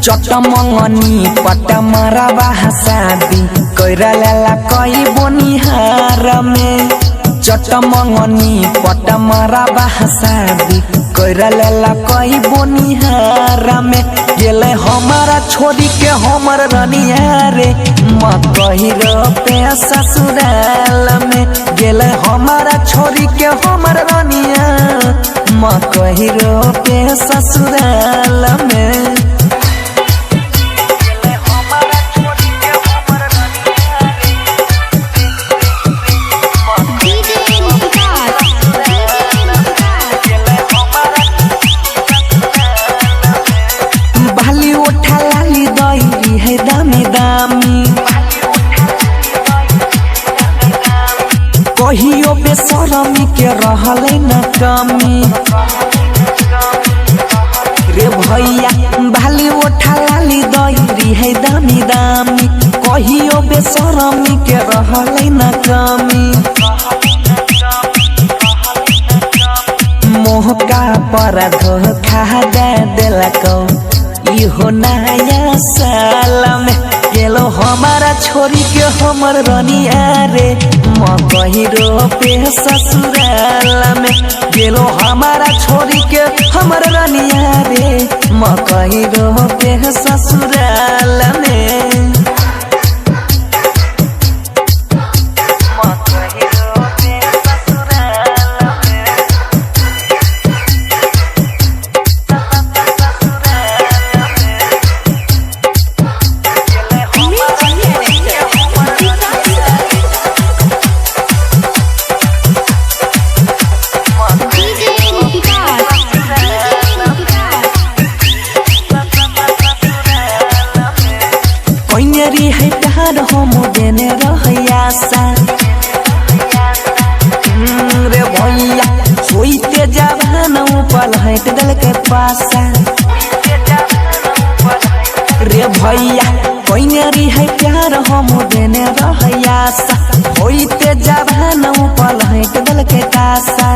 चटमंगनी पटमरा शादी कैरा लाला कई बोनिहार में। चटमंगनी पटमरा शादी कैरा लाला कई बोनिहार में। गेले हमारा छोड़ी के हमर रनिया रे मकही पे ससुराल में। गेले हमारा छोड़ी के हमर रनिया मकही पे ससुराल में। कहियो बेशरमी के रहले न कमी रे भैया भाली उठा लाली दही है दामी दामी। कहियो बेशरमी के रहले न कमी मोह का पर धोखा दे देलको इहो नया साल में। गेलो हमारा छोरी के हमर रनिया रे मकही पे ससुराल में। गेलो हमारा छोरी के हमर रनिया रे मकही पे ससुराल में। है प्यार हम देने रहयासा रे भैया सोईते जवान ऊपर हट दल के पासा रे भैया कोइनेरी है प्यार हम देने रहयासा होईते जवान ऊपर हट दल के पासा।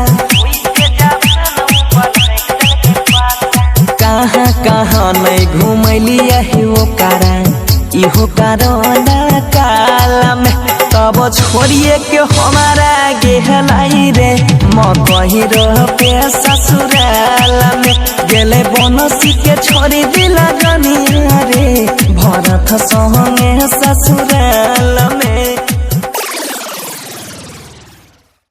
कहाँ कहाँ नहीं घूमली यही वो कारण इहो कारोना काल में। तब छोड़िए के हमारा गेहलाई रे मकही पे ससुराल में। गेले बनसी के छोड़ी दिला गनिया रे भरत संगे ससुराल